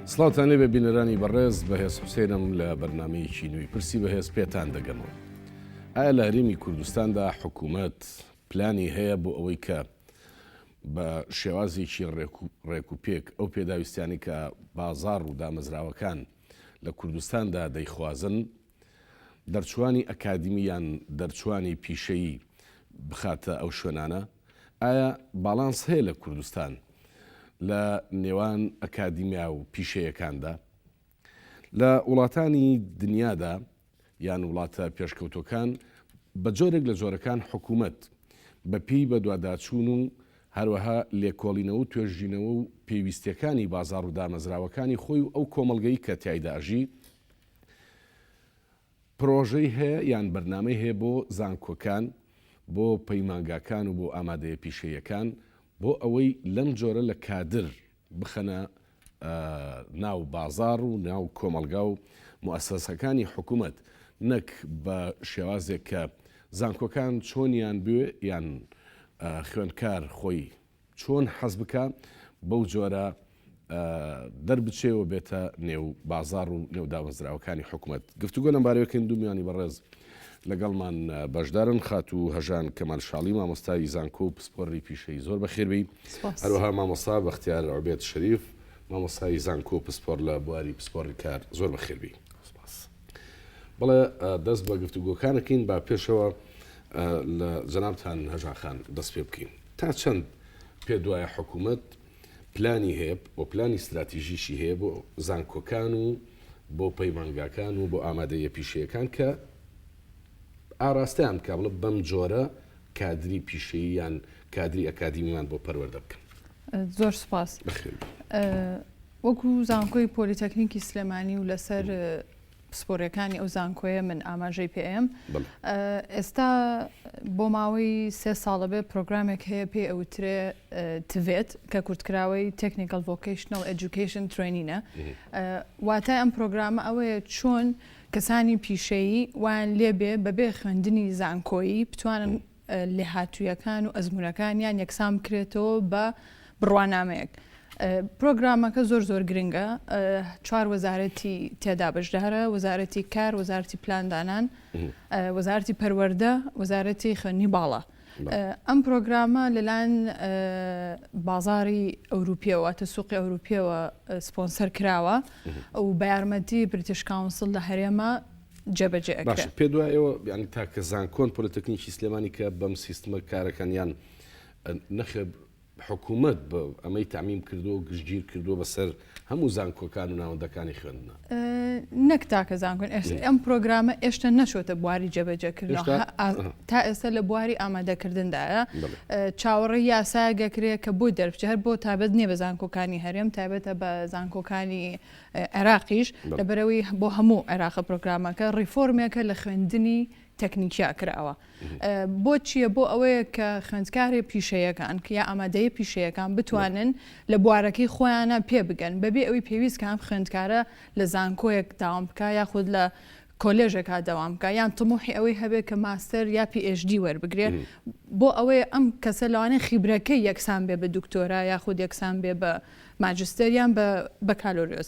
سڵاتان لێ بە بینەرانی بەڕێز بەهێز حوسێنم لە بەرنامەیەکی نوێی پرسی بەهێز پێتان دەگەمەوە. ئایا لە هەرێمی کوردستاندا حکوومەت پلانی هەیە بۆ ئەوەی کە بە شێوازێکی ڕێکوپێک ئەو پێداویستیانی کە بازاڕ و دامەزراوەکان لە کوردستاندا دەیخوازن دەرچوانی ئەکادیمیان دەرچوانی پیشەیی بخاتە ئەو شوێنانە؟ ئایا باڵانس هەیە لە کوردستان لە نێوان ئەکادیمیا و پیشەیەکاندا؟ لە وڵاتانی دنیادا یان وڵاتە پێشکەوتۆکان بە جۆرێک لە جۆرەکان حکوومەت بەپێی بە دواداچوون و هەروەها لێکۆڵینەوە و توێژینەوە و پێویستیەکانی بازاڕ و دامەزراوەکانی خۆی و ئەو کۆمەڵگەی کە تایداژی پرۆژەی هەیە یان بەرنامەی هەیە بۆ زانکۆکان، بۆ پەیمانگاکان و بۆ ئامادەیە پیشەیەکان بۆ ئەوەی لەم جۆرە لە کادر بخەنە ناو بازاڕ و ناو کۆمەلگا و موسسەکانی حکوومەت، نەک بە شێوازێک کە زانکۆکان چۆنیان بوێ یان خوێندکار خۆی چۆن حەز بکە بەو جۆرە دەربچێەوە بێتە نێو بازاڕ و نێودامەزراوەکانی حکوومەت. گفتوگۆ لەم بارەیەکەین دوومیانی بەڕێز لەگەڵمان بەشدارن. خات و هەژان کەمال شاڵی مامۆستای زانکۆ و پسپۆڕی پیشەی زۆر بەخێربی، هەروەها مامۆستا بەختیار عوبێد شەریف مامۆستای زانکۆ و پسپۆڕ لە بواری پسپۆڕی کار زۆر بەخێربی. بەڵێ دەست بە گفتوگۆکانەکەین با پێشەوە لە جەنابتان هەژان خان دەست پێ بکەین. تا چەند پێ دوایە حکوومەت پلانی هەیە و پلانی استراتیژیشی هەیە بۆ زانکۆکان و بۆ پەیمانگاکان و بۆ ئامادەیە پیشەیەکان کە ئاراستەیان بکە بڵێ بەم جۆرە کادری پیشەیی یان کادری ئەکادیمیمان بۆ پەروەردە بکەن؟ زۆر سوپاس. وەکو زانکۆی پۆلیتەکنیکی سلێمانی و لەسەر پسپۆڕیەکانی ئەو زانکۆیە من ئاماژەی پێم ئێستا بۆ ماوەی 3 ساڵە بێ پرۆگرامێک هەیە پێ ئەوترێ تڤێت کە کورتکراوەی تێکنیکەل ڤۆکیشنەڵ ئەجوکیشن ترێنینە. واتای ئەم پرۆگرامە ئەوەیە چۆن کەسانی پیشەیی وان لێبێ بەبێ خوێندنی زانکۆیی بتوانن لێهاتوویەکان و ئەزمونونەکانیان یەکسان بکرێتەوە بە بڕوانامەیەک. پرۆگرامەکە زۆر گرنگە. 4 وەزارەتی تێدا بەشدارە: وەزارەتی کار، وەزارەتی پلاندانان، وەزارەتی پەروەردە، وەزارەتی خوێندنی باڵا. ئەم پرۆگرامە لەلایەن بازاری ئەوروپیەوە تە سوقی ئەوروپیەوە سپۆنسەر کراوە و بە یارمەتی بریتیش کاونسڵ لە هەرێمە جێبەجێ ئەکرێت. پێ دوایەوە یعنی تاکە زانکۆن پۆلیتەکنیکی سلێمانی کە بەم سیستمە کارەکەنیان نەخێ حکوومەت بە ئەمەی تامیم کردو و گشتگیر کردووە بەسەر هەموو زانکۆکان و ناوەندەکانی خوێندنە؟ نەک تاکە زانکۆن ئەم پرۆگرامە ئێشتا نەچۆتە بواری جێبەجێکردنەوە، تا ئێستا لە بواری ئامادەکردندایە. چاوەڕێی یاسایە گەکرێت کە بۆ دەربچێت هەر بۆ تایبەت نییە بە زانکۆکانی هەرێم، تایبەتە بە زانکۆکانی عێراقیش، لەبەرەوەی بۆ هەموو عێراقە پرۆگرامەکە ڕیفۆرمێکە لە خوێندنی تەکنیکیا کراوە. بۆ چییە؟ بۆ ئەوەیە کە خوێندکاری پیشەیەکان کە یا ئامادەیە پیشەیەکان بتوانن لە بوارەکەی خۆیانە پێ بگەن بەبێ ئەوی پێویست کە ئەم خوێندکارە لە زانکۆیەک داوام بکە یاخود لە کۆلێژێکا داوام بکە یان تموحی ئەوەی هەبێت کە ماستەر یا PhD وەربگرێت، بۆ ئەوەیە ئەم کەسە لەوانەیە خیبرەکەی یەکسان بێ بە دکتۆرا یاخود یەکسان بێ بە ماجستەریان بە بەکالۆریۆس.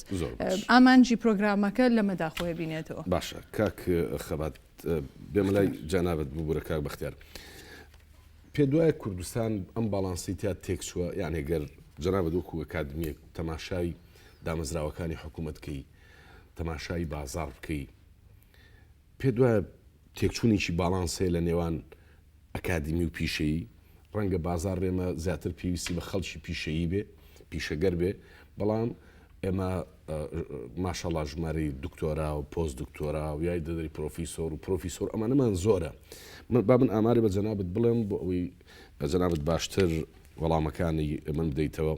ئامانجی پرۆگرامەکە لەمەدا خۆی بینێتەوە. باشە کاک خەبات بێمە لای جانابەت ببوورە کاک بەختیار. پێ دوایە کوردستان ئەم باڵانسی تیا تێکچووە یان هێگەر جەنابەت وەکو ئەکادمیەک تەماشای دامەزراوەکانی حکوومەتکەی تەماشای بازاڕ بکەی، پێ دوایە تێکچوونێکی باڵانسێ لە نێوان ئەکادمی و پیشەیی؟ ڕەنگە بازار ڕێمە زیاتر پێویستی بە خەڵکی پیشەیی بێ، پیشەگەر بێ، بەڵام ئێمە ماشەڵا ژمارەی دکتۆرا و پۆست دکتۆرا و یای دەدەری پرۆفیسۆر و پرۆفیسۆر ئەمانەمان زۆرە. با من ئاماری بە جەنابەت بڵێم بۆ ئەوەی جەنابەت باشتر وەڵامەکانی من بدەیتەوە.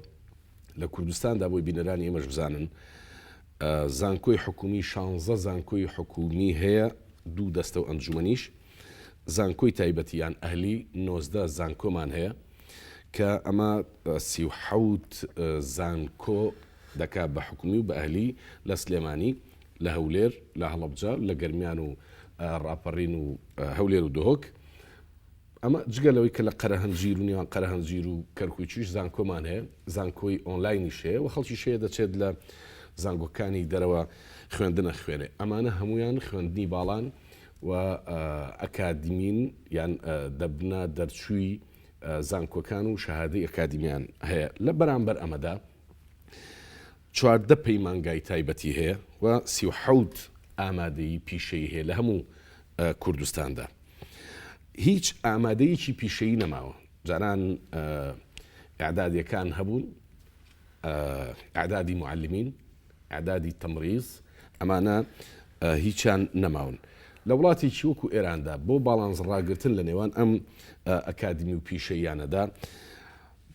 لە کوردستاندا بۆی بینەرانی ئێمەش بزانن زانکۆی حکومی 16 زانکۆی حکومی هەیە، 2 دەستە و ئەنجومەنیش. زانکۆی تایبەتیان ئەهلی 19 زانکۆمان هەیە کە ئەمە 37 زانکۆ دەکات بە حکومی و بە ئەهلی لە سلێمانی، لە هەولێر، لە هەڵەبجە، لە گەرمیان و ڕاپەڕین و هەولێر و دۆهۆک. ئەمە جگە لەوەی کە لە قەرەهەنجیر و نێوان قەرەهەنجیر و کەرکوویچیش زانکۆمان هەیە، زانکۆی ئۆنلاینیش هەیە و خەڵکی شەیە دەچێت لە زانگۆکانی دەرەوە خوێندنە خوێنێ ئەمانە هەمویان خوێندنی باڵان و ئەکادیمین یان دەبنە دەرچووی زانکۆکان و شەهادەی ئەکادیمیان هەیە لە بەرامبەر ئەمەدا 14 پەیمانگای تایبەتی هەیە و 37 ئامادەی پیشەی هەیە لە هەموو کوردستاندا هیچ ئامادەیەکی پیشەیی نەماوە جاران ئاعدادیەکان هەبوون ئاعدادی معلمین ئاعدادی تەمریز ئەمانە هیچیان نەماون لە وڵاتێکی وەکو ئێراندا بۆ باڵانس ڕاگرتن لە نێوان ئەم ئەکادمی و پیشەیانەدا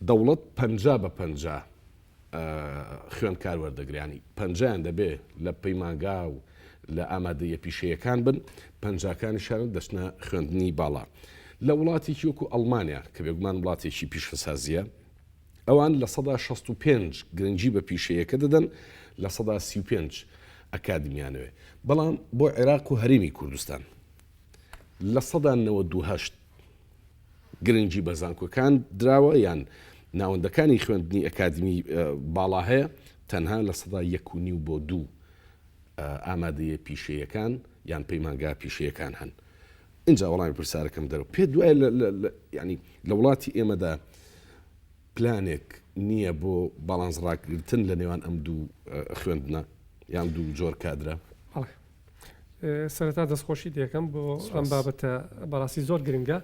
دەوڵەت 50/50 خوێندکار وەردەگریانی 50یان دەبێ لە پەیمانگا و لە ئامادەیە پیشەیەکان بن 50کانیشان دەچنە خوێندنی باڵا لە وڵاتێکی وەکو ئەڵمانیا کە بێگومان وڵاتێکی پیشەسازیە ئەوان لە 165 گرنگی بە پیشەیەکە دەدەن لە 135 ئەکادمیانەوێ بەڵام بۆ عێراق و هەرێمی کوردستان لە 198 گرنگی بە زانکۆکان دراوە یان ناوەندەکانی خوێندنی ئەکادمی باڵا هەیە تەنها لە 1.5 بۆ 2 ئامادەیە پیشەیەکان یان پەیمانگا پیشەیەکان هەن اینجا وەڵامی پرسیارەکەم دەرەوە پێ دوای ینی لە وڵاتی ئێمەدا پلانێک نییە بۆ باڵانس ڕاگرتن لە نێوان ئەم دوو خوێندنە یان دوو جۆر کادرە سەرەتا دەستخۆشی دەکەم بۆ ئەم بابەتە بەڕاستی زۆر گرنگە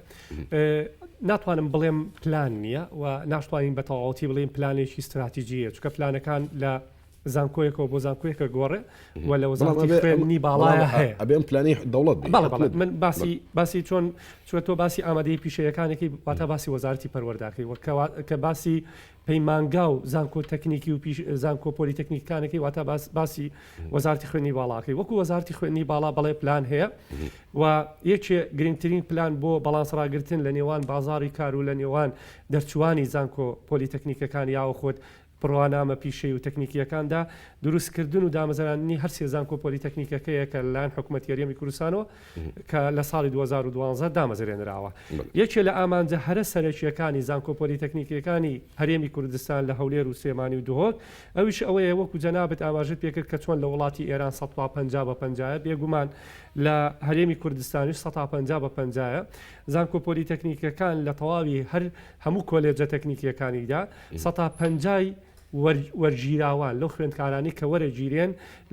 ناتوانم بڵێم پلان نییە و ناشتوانین بە تەواوەتی بڵێم پلانێکی استراتیژیە چونکە پلانەکان لە زانکۆیەکەوە بۆ زانکۆیەکە گۆڕێ و لە وەزارەتی خوێندنی باڵایە هەیە ئەبێم پلانی دەوڵەت من باسی چۆن تۆ باسی ئامادەی پیشەیەکانێکی واتە باسی وەزارەتی پەروەرداکەی کە باسی پەیمانگا و زانکۆ تەکنیکی و زانکۆ پۆلیتەکنیکەکانێکی واتە باسی وەزارەتی خوێندنی باڵاکەی وەکو وەزارەتی خوێندنی باڵا بەڵێ پلان هەیە و یەکێ گرنگترین پلان بۆ بەڵانس ڕاگرتن لە نێوان بازاڕی کار و لە نێوان دەرچوانی زانکۆ پۆلیتەکنیکەکان یاوە خۆت بڕوانامە پیشەی و تەکنیکیەکاندا دروستکردن و دامەزرانی هەر سێزانکۆ پۆلیتەکنیکەکەیە کە لەلایەن حکوومەتی هەرێمی کوردستانەوە کە لە ساڵی 2012 دامەزرێنراوە یەکێ لە ئامانجە هەرە سەرەکیەکانی زانکۆ پۆلیتەکنیکەکانی هەرێمی کوردستان لە هەولێر و سێمانی و دهۆک ئەویش ئەوەیە وەکو جەنابەت ئاماژت پێکرد کە چۆن لە وڵاتی ئێران 150/50 بێگومان لە هەرێمی کوردستانیش 150/50 زانکۆ پۆلیتەکنیکەکان لە تەواوی هەموو کۆلێجە تەکنیکیەکانیدا 150 وەرگیراوان لەو خوێندکارانی کە وەرەگیرێن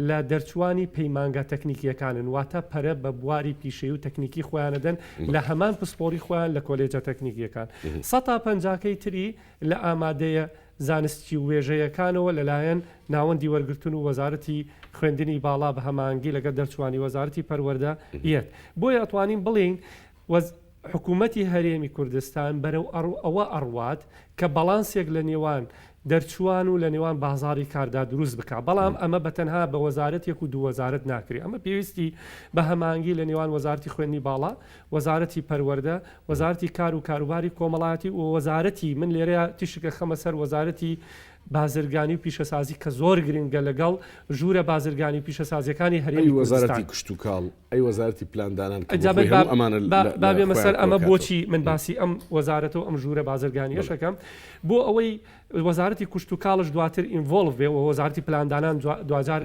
لە دەرچوانی پەیمانگا تەکنیکیەکانن واتە پەرە بە بواری پیشەی و تەکنیکی خۆیانەدەن لە هەمان پسپۆری خۆیان لە کۆلێجە تەکنیکیەکان 150کەی تری لە ئامادەیە زانستی وێژەیەکانەوە لەلایەن ناوەندی وەرگرتن و وەزارەتی خوێندنی باڵا بە هەمانگی لەگەڵ دەرچوانی وەزارەتی پەروەردە یەت بۆیە ئەتوانین بڵین حکوومەتی هەرێمی کوردستان بەرەو ئەوە ئەڕوات کە بەڵانسێک لە نێوان دەرچوان و لە نێوان بازاری کاردا دروست بکە بەڵام ئەمە بەتەنها بە وەزارەتێک و دوو وەزارەت ناکرێت ئەمە پێویستی بە هەمانگی لە نێوان وەزارەتی خوێندنی باڵا وەزارەتی پەروەردە وەزارەتی کار و کاروباری کۆمەڵایەتی و وەزارەتی من لێرەیە تیشکە خەمە سەر وەزارەتی بازرگانی و پیشەسازی کە زۆر گرنگە لەگەڵ ژوورە بازرگانی و پیشەسازیەکانی هەرێمی وەزارەتی کشتتوکاڵ ئەی وەزارەتی پلاندانان بابێ مەسەر ئەمە بۆچی من باسی ئەم وەزارەتەوە ئەم ژوورە بازرگانی یەشەکەم بۆ ئەوەی وەزارەتی کوشتتوکاڵش دواتر ئینڤۆڵڤ بێ و وەزارەتی پلاندانان دوجار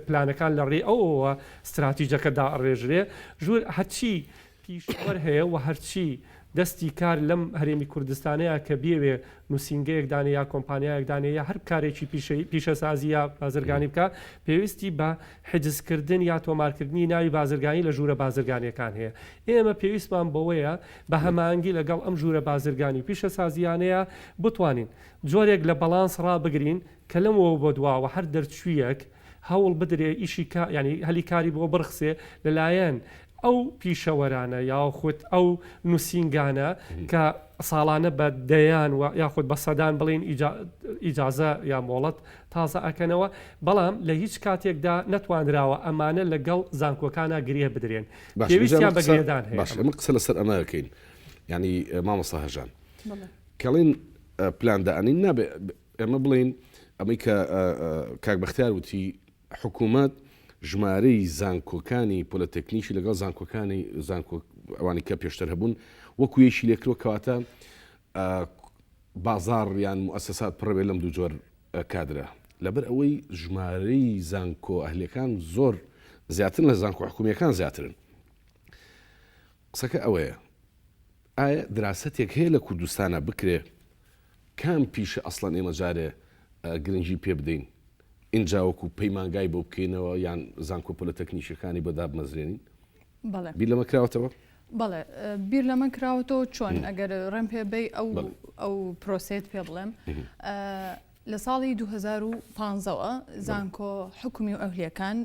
پلانەکان لە ڕێ ئەوەوە استراتیژەکەدا ڕێژرێ ژوور هەرچی پیشوەەر هەیە و هەرچی دەستی کار لەم هەرێمی کوردستانەیە کە بێوێ نووسنگەیەکدانێ یا کۆمپانیایەکدانێ یا هەر کارێکی پیشەسازی یا بازرگانی بکە پێویستی بە حجزکردن یا تۆمارکردنی ناوی بازرگانی لە ژوورە بازرگانیەکان هەیە ئێمە پێویستمان بەوەیە بە هەمانگی لەگەڵ ئەم ژوورە بازرگانی پیشەسازیانەیە بتوانین جۆرێک لە بەڵانس ڕابگرین کە لەمەوە بۆ دواوە هەر دەرچوویەک هەوڵ بدرێ ئیشی ینی هەلی کاری بۆ بڕخسێ لەلایەن ئەو پیشەوەرانە یاخود ئەو نووسنگانە کە ساڵانە بە دەیان و یاخود بە سەدان بڵین ئیجازە یا مۆڵەت تازە ئەکەنەوە بەڵام لە هیچ کاتێکدا نەتوانراوە ئەمانە لەگەڵ زانکۆکانە گرێ بدرێن پێویستیان بەگرێدان هەیە ئەمە قسە لەسەر ئەمەکەین ینی مامۆستا هەژان کەڵین پلاندانین نابێ ئەمە بڵین ئەمەی کە کاک بەختیار وتی حکوومەت ژمارەی زانکۆکانی پۆلتەکنیکی لەگەڵ زانکۆکانی ئەوانی کە پێشتر هەبوون وەکو یەشی لێکرۆ کەواتە بازار یان موسسات پڕەبێ لەم دوو جۆر کادرە لەبەر ئەوەی ژمارەی زانکۆ ئەهلەکان زۆر زیاتر لە زانکۆ حکومیەکان زیاترن. قسەکە ئەوەیە ئایا دراستێک هەیە لە کوردستانە بکرێ کام پیشە ئەسڵەن ئێمە جارێ گرنگی پێ بدەین اینجا وەکو پەیمانگای بۆ بکەینەوە یان زانکۆ پۆلتەکنیکیەکانی بەدا بمەزرێنین بیر لەمە کراوەتەوە؟ بەڵێ بیر لەمە کراوەتەوە چۆن ئەگەر ڕێم پێبێ ئەو پرۆسێت پێ بڵێم لە ساڵی 2015ەوە زانکۆ حکومی و ئەهلیەکان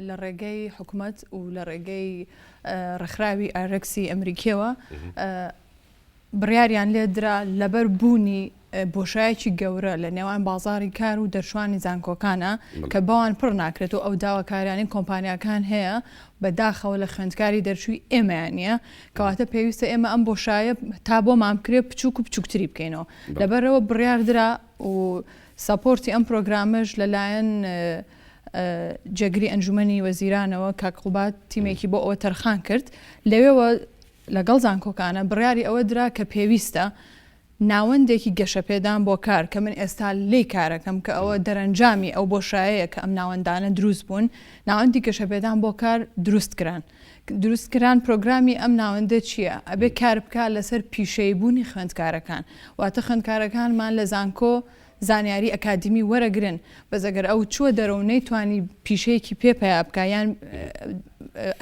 لە ڕێگەی حکوومەت و لە ڕێگەی ڕێکخراوی ئارەکسی ئەمریکیەوە بڕیاریان لێدرا لەبەر بوونی بۆشایەکی گەورە لە نێوان بازاری کار و دەرچوانی زانکۆکانە کە بەوان پڕ ناکرێت و ئەو داواکاریانی کۆمپانیاکان هەیە بەداخەوە لە خوێندکاری دەرچووی ئێمەیانە کەواتە پێویستە ئێمە ئەم بۆشایە تا بۆ مامکرێت بچووک و بچووکتری بکەینەوە لەبەرەوە بڕیاردرا و ساپۆرتی ئەم پرۆگرامەش لەلایەن جێگری ئەنجومەنی وەزیرانەوە کاکقوبات تیمێکی بۆ ئەوە تەرخان کرد لەوێەوە لەگەڵ زانکۆکانە بڕیاری ئەوە درا کە پێویستە ناوەندێکی گەشەپێدان بۆ کار کە من ئێستا لی کارەکەم کە ئەوە دەرەنجامی ئەو بۆشایەیە کە ئەم ناوەندانە دروست بوون ناوەندی گەشەپێدان بۆ کار دروستکران پرۆگرامی ئەم ناوەندە چییە؟ ئەبێ کار بکە لەسەر پیشەیبوونی خوێندکارەکان واتە خوێندکارەکانمان لە زانکۆ زانیاری ئەکادمی وەرەگرن بەزەگەر ئەو چووە دەرەوە نەیتوانی پیشەیەکی پێپیا بکە یان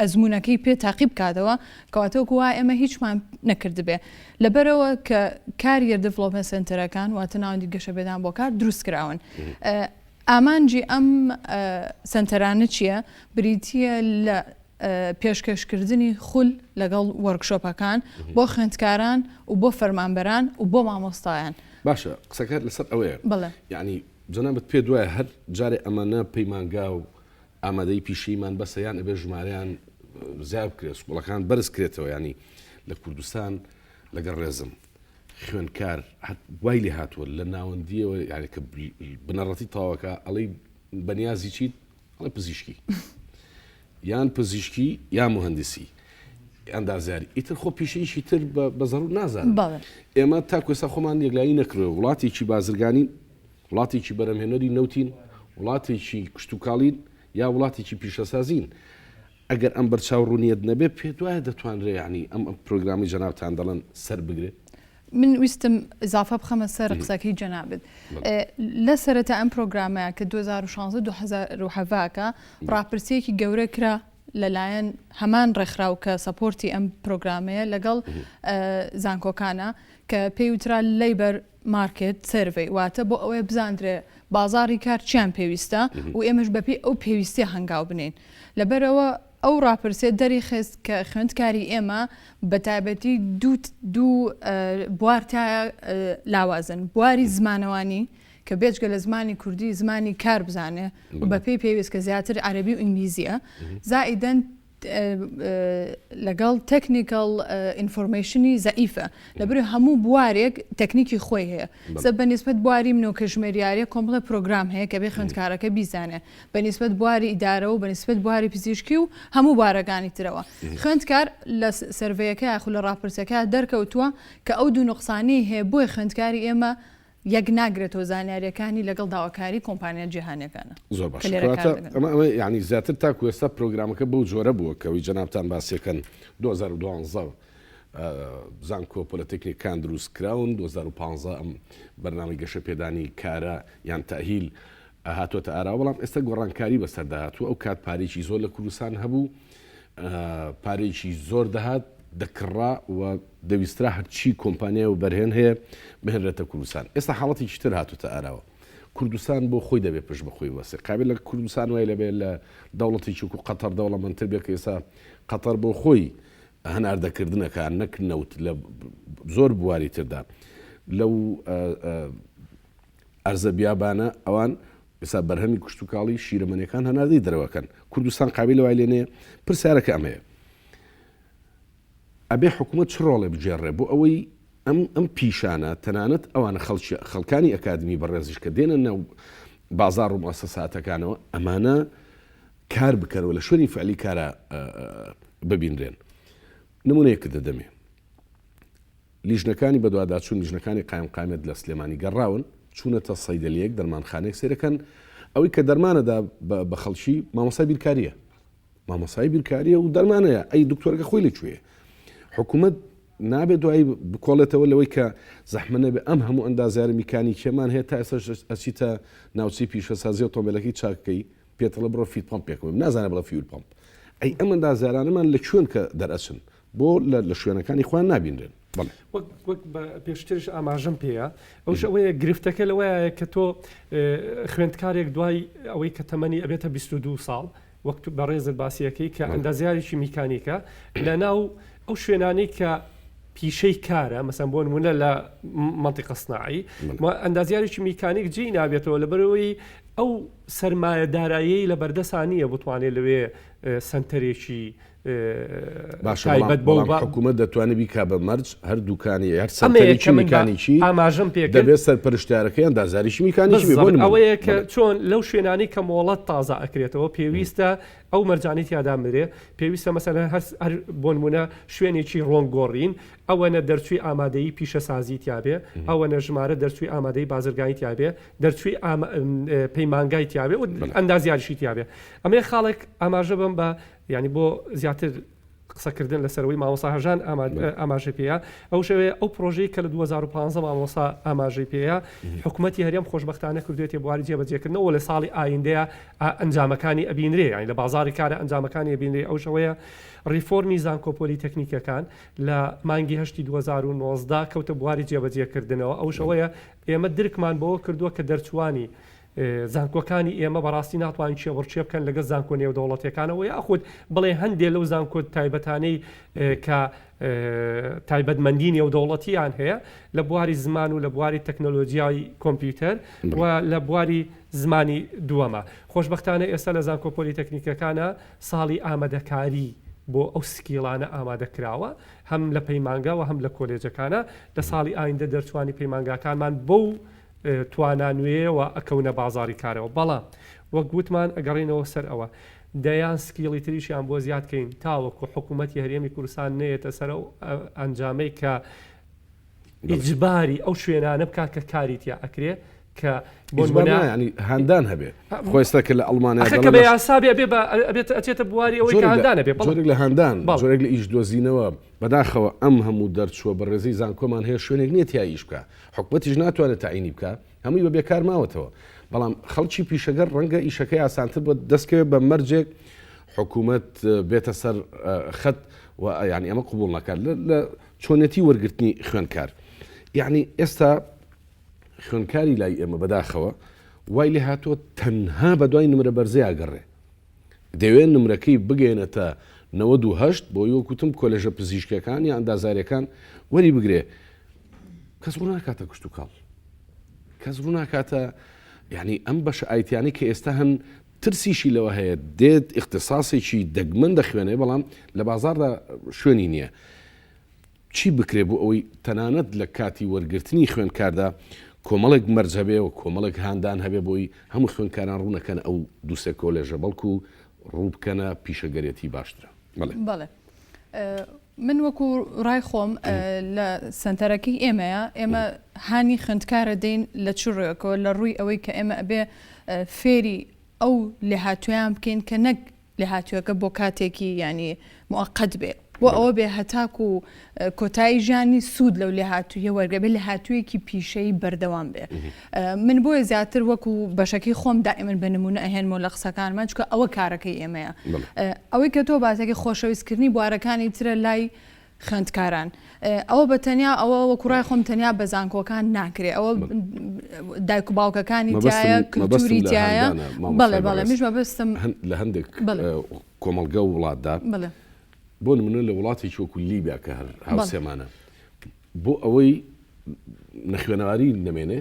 ئەزمونونەکەی پێ تاقیب بکاتەوە کەواتەوەکو وای ئێمە هیچمان نەکرد بێ لەبەرەوە کە کاریەر دڤلۆپمنت سنتەرەکان واتە ناوەندی گەشەپێدان بۆ کار دروستکراون. ئامانجی ئەم سنتەرانە چییە؟ بریتیە لە پێشکەشکردنی خول لەگەڵ وەرکشۆپەکان بۆ خوێندکاران و بۆ فەرمانبەران و بۆ مامۆستایان. باشە قسەکەت لەسەر ئەوەیە بڵێ یعنی جەنابەت پێ دوایە هەر جارێ ئەمانە پەیمانگا و ئامادەی پیشیمان بەسەیان ئەبێ ژمارەیان زیاد بکرێت سکوڵەکان بەرز کرێتەوە ینی لە کوردستان لەگەڵ ڕێزم خوێندکار وای لێ هاتووە لە ناوەندیەوە یعنی کە بنەڕەتی تاوەکە ئەڵەی بەنیازی چیت ئەڵێ پزیشکی یان پزیشکی یان مهندسی ئەندازیاری ئیتر خۆ پیشەیشی تر بە زەڕور نازانن ئێمە تا کوێستا خۆمان یەکلایی نەکرێ وڵاتێکی بازرگانین وڵاتێکی بەرەمهێنەری نەوتین وڵاتێکی کشتتوکاڵین یا وڵاتێکی پیشەسازین ئەگەر ئەم بەرچاوڕوونیەت نەبێ پێ دوایە دەتوانرێ ینی ئەم پرۆگرامی جەنابتان دەڵێن سەر بگرێت من ویستم ئزافە بخەمە سەر قسەکەی جەنابێت لە سەرەتا ئەم پرۆگرامەیە کە 2016-2017کە ڕاپرسیەکی گەورە کرا لەلایەن هەمان ڕێکخراو کە سەپۆرتی ئەم پرۆگرامەیە لەگەڵ زانکۆکانە کە پێی وترا لەیبەر مارکت سەرڤی واتە بۆ ئەوەی بزاندرێ بازاری کار چیان پێویستە و ئێمەش بەپێ ئەو پێویستی هەنگاو بنین لەبەرەوە ئەو ڕاپرسێت دەری خست کە خوێندکاری ئێمە بە تایبەتی دوو بوارتایە لاوازن بواری زمانەوانی کە بێجگە لە زمانی کوردی زمانی کار بزانێ و بە پێی پێویست کە زیاتر عەرەبی و ئینگلیزیە زائیدەن لەگەڵ تەکنیکەڵ ئینفۆرمێشنی زەئیفە لەبەر هەموو بوارێک تەکنیکی خۆی هەیە سە بەنسبەت بواری منەوە کەژمێریارە کۆمپڵە پرۆگرام هەیە کە بێ خوێندکارەکە بیزانێ بەنسبەت بواری ئیدارە و بەنسبەت بواری پزیشکی و هەموو بارەکانی ترەوە خوێندکار لە سەرڤەیەکە یاخو لە ڕاپرسەکە دەرکەوتووە کە ئەو دوو نوقسانی هەیە بۆی خوێندکاری ئێمە یەک ناگرێتەوە زانیاریەکانی لەگەڵ داواکاری کۆمپانیا جیهانەکانە زۆر باش ئەمە ینی زیاتر تا کوێستا پرۆگرامەکە بەو جۆرە بووە کەوی جەنابتان باسیەکەن 2012 زانکۆ پۆلتێکنیکان دروست کراون 2015 ئەم بەرنامەی گەشەپێدانی کارە یان تاهیل هاتووەتە ئارا بەڵام ئێستا گۆڕانکاری بەسەردا هاتووە ئەو کات پارێکی زۆر لە کوردستان هەبوو پارێکی زۆر دەهات دەکڕا و دەویسترا هەرچی کۆمپانیا و بەرهێن هەیە بهێنرێتە کوردستان ئێستا حاڵەتێکی تر هاتووەتە ئاراوە کوردستان بۆ خۆی دەبێت پشت بەخۆی وەسێ قابل لە کوردستان وای لەبێت لە دەوڵەتێکی و قەتەر دەوڵەمەندتر بێت کە ئێستا قەتەر بۆ خۆی هەناردەکردنەکە نەکنەوت لە زۆر بواری تردا لەو ئەرزە بیابانە ئەوان ئێستا بەرهەمی کشتتوکاڵی شیرەمەنیەکان هەناردەی دەرەوەکەن کوردستان قابل لەوای لێنەیە پرسیارەکە ئەمەیە ئەبێ حکوومەت چ ڕۆڵێ بجێڕێ بۆ ئەوەی ئەم پیشانە تەنانەت ئەوانە خەڵکانی ئەکادمی بەڕێزیش کە دێنە ناو بازار و مؤسساتەکانەوە ئەمانە کار بکەرەوە لە شوێنی فعلی کارە ببینرێن نمونەیەکە دەدەمێ لیژنەکانی بەدواداچوون لیژنەکانی قایمقامێت لە سلێمانی گەڕاون چوونەتە سەیدەلیەک دەرمانخانەیەک سێرەکەن ئەوەی کە دەرمانەدا بە خەڵکی مامۆسای بیرکاریە مامۆسای بیرکاریە و دەرمانەیە ئەی دکتۆرەکە خۆی لەکوێیە حکوومەت نابێت دوایی بکۆڵێتەوە لەوەی کە زەحمەنە بێ ئەم هەموو ئەندازیاری میکانیکیەمان هەیە تا ئێستا ئەچیتە ناوچەی پیشەسازی ئۆتۆمبیلەکەی چاکەکەی پێتەڵە بڕۆ فیت پەمپێکەوە نازانە بڵە فیول پەمپ ئەی ئەم ئەندازیارانەمان لە کوێن کە دەرەچن بۆ لە شوێنەکانی خۆیان نابینرێن وەک پێشترش ئاماژەم پێەیە ئەوش ئەوەیە گرفتەکە لەوەیە کە تۆ خوێندکارێک دوای ئەوەی کە تەمەنی ئەبێتە 22 ساڵ وەکت بە ڕێزت باسیەکەی کە ئەندازیاریی میکانیکە لە ناو ئەو شوێنانەی کە پیشەی کارە مەسەن بۆ نمونە لە منتیقە سناعی ئەندازیاریی میکانیک جێی نابێتەوە لەبەرەوەی ئەو سەرمایە دارایی لە بەردەسانیە بتوانێت لەوێ سنتەرێکی باشایبەت بۆ حکوومەت دەتوانێت بیکا بە مەرج هەردووکانی هەر سەرێکی میکانیکی ئاماژەم پێ دەبێت سەرپەرشتیارەکەیان دازاریشی میکانیکی ئەوەیە کە چۆن لەو شوێنانی کە مۆڵەت تازە ئەکرێتەوە پێویستە ئەو مەرجانیت یادا مرێ پێویستە مەسەلەن هەر بۆ نمونە شوێنێکی ڕۆنگۆڕین ئەوەنە دەرچووی ئامادەیی پیشەسازی تیاابێ ئەوەنە ژمارە دەرچووی ئامادەی بازرگانی تیاابێ دەرچووی پەیمانگای تیاابێ و ئەندازیاریشی تیاابێ ئەمێ خاڵێک ئاماژە بم بە ینی بۆ زیاتر قسەکردن لەسەرەوەی مامۆسا هەژان ئاماژە پێەیە ئەو شەوەیە ئەو پرۆژەی کە لە 2015 مامۆسا ئاماژەی پێەیە حکوومەتی هەرێم خۆشبەختانە کردوێتی بواری جێبەجێکردنەوە لە ساڵی ئایندەیە ئەنجامەکانی ئەبینرێ ینی لە بازاری کارە ئەنجامەکانی ئەبینرێ ئەو شەوەیە ریفۆرمی زانکۆپۆلی تەکنیکەکان لە مانگی هەشتی 2019 کەوتە بواری جێبەجێکردنەوە ئەو شەوەیە ئێمە درکمان بەوە کردووە کە دەرچوانی زانکۆکانی ئێمە بەڕاستی ناتوانین چێوەڕچێ بکەن لەگە زانکۆ نێودەوڵەتەکانەوە یاخود بڵێ هەندێک لەو زانکۆ تایبەتانەی کە تایبەتمەندی نێودەوڵەتیان هەیە لە بواری زمان و لە بواری تەکنۆلۆژیای کۆمپیوتەر و لە بواری زمانی دووەمە خۆشبەختانە ئێستا لە زانکۆپۆلی تەکنیکەکانە ساڵی ئامادەکاری بۆ ئەو سکیڵانە ئامادەکراوە هەم لە پەیمانگا و هەم لە کۆلێجەکانە لە ساڵی ئایندە دەرچوانی پەیمانگاکانمان بەو توانانوێەوە ئەکەونە بازاری کارەوە بەڵام وەک گوتمان ئەگەڕینەوە سەر ئەوە دەیان سکیڵی تریشیان بۆ زیادکەین تاوەکو حکوومەتی هەرێمی کوردستان نێتە سەر ئەو ئەنجامەی کە ئیجباری ئەو شوێنانە بکات کە کاریتیا ئەکرێ کە ینی هەندان هەبێت خۆستا کە لە ئەڵمانیا بە یاسابێ ئەبێت ئەچێتە بواری ئەوەی هەندانە بێ جۆرێک لە هەندان جۆرێک لە ئیش دۆزینەوە بەداخەوە ئەم هەموو دەرچووە بە ڕێزی زانکۆمان هەیە شوێنێک نییە تیاییش بکە حکوومەتیش ناتوانێت تاعینی بکە هەمووی بە بێکار ماوەتەوە بەڵام خەڵکی پیشەگەر ڕەنگە ئیشەکەی ئاسانتر بۆ دەستکەوێت بە مەرجێک حکوومەت بێتە سەر خەت و ینی ئەمە قوبوڵ ناکات لە چۆنێتی وەرگرتنی خوێنکار یعنی ئێستا خوێنکاری لای ئێمە بەداخەوە وای لێ هاتووە تەنها بە دوای نمرە بەرزەی ئاگەڕێ دەوێت نمرەکەی بگەێنێتە 98 بۆ یۆکوتم کۆلێژە پزیشکەکان یا ئەندازاریەکان وەری بگرێ کەس ڕوو ناکاتە کشت و کاڵ کەس ڕوو ناکاتە یعنی ئەم بەشە ئایتیانی کە ئێستا هەن ترسیشی لەوە هەیە دێت اختصاسێکی دەگمەن دەخوێنێ بەڵام لە بازاردا شوێنی نییە چی بکرێ بۆ ئەوەی تەنانەت لە کاتی وەرگرتنی خوێنکاردا کۆمەڵێک مەرج هەبێ و کۆمەڵێک هاندان هەبێ بۆی هەموو خوێنکاران ڕوونەکەن ئەو دووسێ کۆلێژە بەڵکو ڕوو بکەنە پیشەگەرێتی باشترە بەڵێ من وەکو ڕای خۆم لە سنتەرەکەی ئێمەیە ئێمە هانی خوێندکارە دەین لە چ ڕێکەوە لە ڕووی ئەوەی کە ئێمە ئەبێ فێری ئەو لێهاتویان بکەین کە نەک لێهاتووەکە بۆ کاتێکی ینی موقت بێ بۆ ئەوە بێ هەتاک و کۆتایی ژیانی سوود لەو لێهاتوویە وەرگەبێ لە هاتوویەکی پیشەی بەردەوام بێ من بۆیە زیاتر وەکو بەشەکەی خۆم دائیمەن بە نمونە ئەهێنمەوە لە قسەکانمان چکە ئەوە کارەکەی ئێمەیە ئەوەی کە تۆ باسێکی خۆشەویستکردنی بوارەکانی ترە لای خوێندکاران ئەوە بە تەنیا ئەوە وەکوڕای خۆم تەنیا بە زانکۆکان ناکرێ ئەوە دایک و باوکەکانی تایە کلتوری تایە بەڵێ بەڵێ میش بەبستم لە هەندێک کۆمەڵگە و وڵاتدا بۆ نمونە لە وڵاتێکی وەکو لیبیا کە هاوسێمانە بۆ ئەوەی نەخوێنەواری نەمێنێ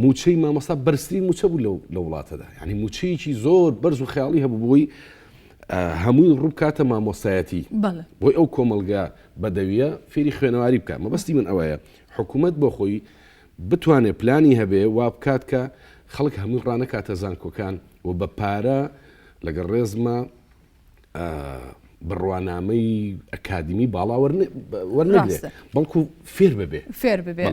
موچەی مامۆستا بەرزترین موچە بوو لە وڵاتەدا ینی موچەیەکی زۆر بەرز و خەیاڵی هەبوو بۆی هەمووی ڕووکاتە مامۆستایەتی بۆی ئەو کۆمەلگا بەدەویە فێری خوێنەواری بکات مەبەستی من ئەوەیە حکوومەت بۆ خۆی بتوانێت پلانی هەبێ وا بکات کە خەڵک هەمووی ڕانەکاتە زانکۆکان و بە پارە لەگەڵ ڕێزمە بڕوانامەی ئەکادمی باڵا وەرنەگرێت بەڵکو فێر ببێ فێر ببێ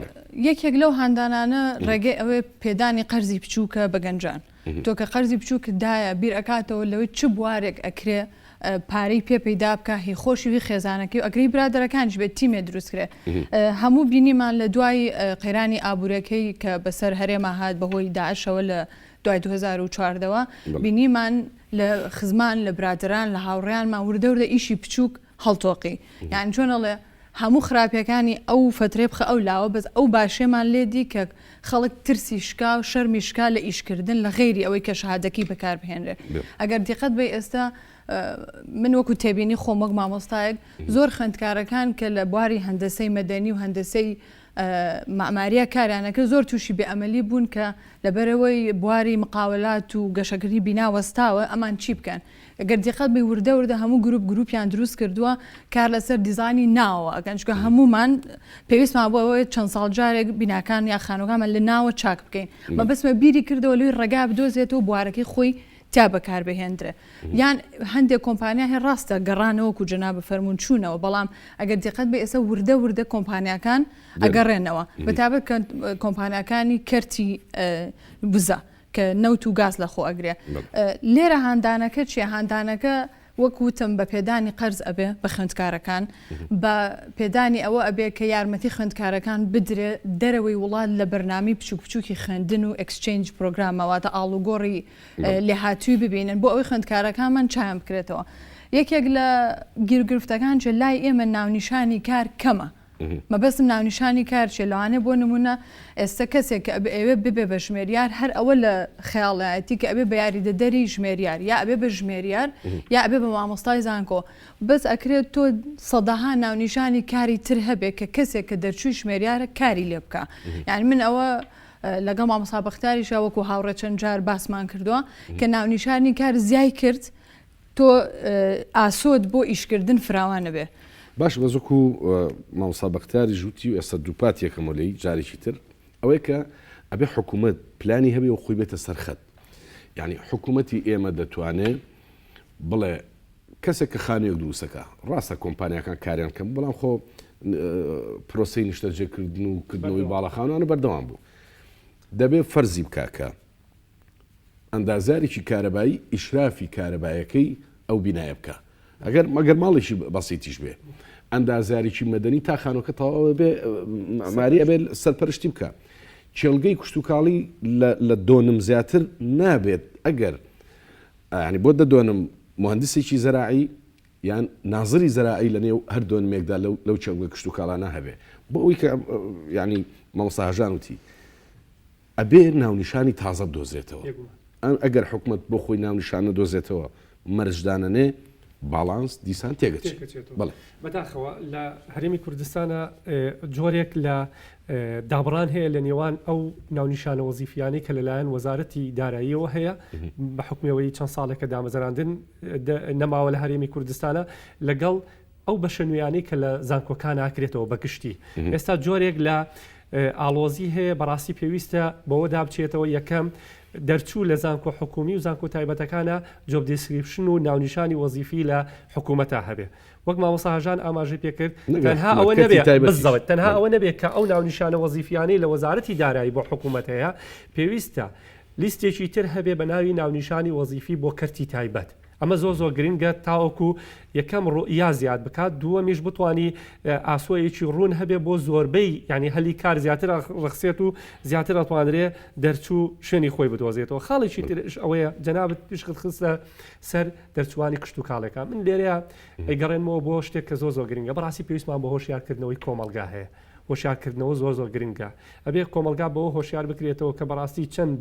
یەکێک لەو هاندانانە ڕێگەی ئەوەی پێدانی قەرزی بچووکە بە گەنجان تۆ کە قەرزی بچووکدایە بیر ئەکاتەوە لەوەی چ بوارێک ئەکرێ پارەی پێ پەیدا بکە هی خۆشیوی خێزانەکەی و ئەگەری برادەرەکانش بێت تیمێ دروستکرێ هەموو بینیمان لە دوای قەیرانی ئابوورەکەی کە بەسەر هەرێمە هات بەهۆی داعشەوە لە دوای 2014ەوە بینیمان لە خزمان لە برادران لە هاوڕێیانمان وردەوردە ئیشی بچووک هەڵتۆقی یان چۆنەڵێ هەموو خراپیەکانی ئەو فترێ بخە ئەو لاوە بەس ئەو باشێمان لێدی کە خەڵک ترسی شکا و شەرمی شکا لە ئیشکردن لە غێری ئەوەی کە شەهادەکی بەکاربهێنرێ ئەگەر دیقەت بێ ئێستا من وەکو تێبینی خۆمەک مامۆستایەک زۆر خوێندکارەکان کە لە بواری هەندسەی مەدەنی و هەندسەی معماریە کاریانەکە زۆر تووشی بێئەمەلی بوون کە لەبەرەوەی بواری مقاولات و گەشەکردی بینا وەستاوە ئەمان چی بکەن ئەگەر دیقەت بێ وردە هەموو گروپیان دروست کردووە کار لەسەر دیزانی ناوە ئەگەن چکە هەمومان پێویستمان بۆ ئەوەیە چەند ساڵ جارێک بیناکان یا خانۆکانمان لە ناوە چاک بکەین مە بەسمە بیری کردەوە لەوەی ڕێگا بدۆزێتەوە بوارەکەی خۆی تا بەکاربهێنرێ یان هەندێک کۆمپانیا هێ ڕاستە گەڕانەوەکو جەنابە فەرموون چوونەوە بەڵام ئەگەر دیقەت بێ ئێستا وردە کۆمپانیاکان ئەگەڕێنەوە بەتابەت کە کۆمپانیاکانی کەرتی بزە کە نەوت و گاز لە خۆ ئەگرێ لێرە هاندانەکە چیە هاندانەکە وەکوتم بە پێدانی قەرز ئەبێ بە خوێندکارەکان بە پێدانی ئەوە ئەبێ کە یارمەتی خوێندکارەکان بدرێ دەرەوەی وڵات لە بەرنامی بچووکی خوێندن و ئەکسچێنج پرۆگرامەوەتە ئاڵوگۆڕی لێهاتووی ببینن بۆ ئەوەی خوێندکارەکانمان چیان بکرێتەوە یەکێک لە گیرگرفتەکان چ لای ئێمە ناونیشانی کار کەمە مەبەستم ناونیشانی کار چێ لەوانێ بۆ نمونە ئێستا کەسێک کە ئەوێ ببێ بە ژمێریار هەر ئەوە لە خەیاڵەتی کە ئەبێ بە یاریدەدەری ژمێریار یا ئەبێ بە ژمێریار یا ئەبێ بە مامۆستای زانکۆ بەس ئەکرێت تۆ سەداها ناونیشانی کاری تر هەبێت کە کەسێک کە دەرچووی ژمێریارە کاری لێ بکە یعنی من ئەوە لەگەڵ مامۆستا بەختاریش وەکو هاوڕێ چەند جار باسمان کردووە کە ناونیشانی کار زیای کرد تۆ ئاسۆت بۆ ئیشکردن فراوانە بێ باش بەزۆکو مامۆستا بەختاری ژووتی و ئێستا دووپات یەکەمەلەی جارێکی تر ئەوەی کە ئەبێ حکوومەت پلانی هەبێ و خۆی بێتە سەرخەت یعنی حکوومەتی ئێمە دەتوانێت بڵێ کەسێک کە خانوێک دروستەکە ڕاستە کۆمپانیەکان کاریان کەم بەڵام خۆ پرۆسی نیشتەجێکردن و کردنەوەی باڵەخانانە بەردەوام بوو دەبێت فەرزی بکاکە ئەندازارێکی کارەبایی ئیشرافی کارەبایەکەی ئەو بینایە بکە ئەگەر مەگەر ماڵێکی بەسیتیش بێ ئەندازارێکی مەدەنی تا خانۆکە تەواوە بێ ماری ئەبێ سەرپەرشتی بکە چێلگەی کوشتتوکاڵی لە دۆنم زیاتر نابێت ئەگەر ینی بۆ دەدۆنم مهندسێکی زەراعی یان نازری زەراعی لە نێو هەر دۆنمێکدا لەو چێلگە کوشتتوکاڵانە هەبێ بۆ ئەوی کە ینی مامۆستا هەژان وتی ئەبێ ناونیشانی تازە بدۆزێتەوە ئەگەر حکوومەت بۆ خۆی ناونیشانە دۆزێتەوە مەرجدانەنێ باڵانس دیسان تێگەچێت بەداخەوە لە هەرێمی کوردستانە جۆرێک لە دابڕان هەیە لە نێوان ئەو ناونیشانە وەزیفیانی کە لەلایەن وەزارەتی داراییەوە هەیە بە حکومەوەی چەند ساڵێکە دامەزراندن نەماوە لە هەرێمی کوردستانە لەگەڵ ئەو بەشە نوێیانەی کە لە زانکۆکان ناکرێتەوە بەگشتی ئێستا جۆرێک لە ئاڵۆزی هەیە بەڕاستی پێویستە بەوەدا بچێتەوە یەکەم دەرچوو لە زانکۆ حکومی و زانکۆ تایبەتەکانە جۆب دیسکریپشن و ناونیشانی وەزیفی لە حکوومەتە هەبێ وەک مامۆستا هەژان ئاماژەی پێکرد تەنها ئەوە نەبێت بزەوت تەنها ئەوە نەبێت کە ئەو ناونیشانە وەزیفیانەی لە وەزارەتی دارایی بۆ حکوومەت هەیە پێویستە لیستێکی تر هەبێ بە ناوی ناونیشانی وەزیفی بۆ کەرتی تایبەت ئەمە زۆر گرنگە تاوەکو یەکەم ڕۆیا زیاد بکات دووەمیش بتوانی ئاسۆیەکی ڕوون هەبێ بۆ زۆربەی ینی هەلی کار زیاتر ڕخسێت و زیاتر ئەتوانرێ دەرچوو شوێنی خۆی بدۆزێتەوە خاڵێکی ترش ئەوەیە جەنابەت پیشخت خستە سەر دەرچوانی کشت و کاڵەکان من لێرەیە ئەیگەڕێنمەوە بۆ شتێک کە زۆر گرنگە بەڕاستی پێویستمان بە هۆشیارکردنەوەی کۆمەلگا هەیە هۆشیارکردنەوە زۆر گرنگە ئەبێ کۆمەلگا بەوە هۆشیار بکرێتەوە کە بەڕاستی چەند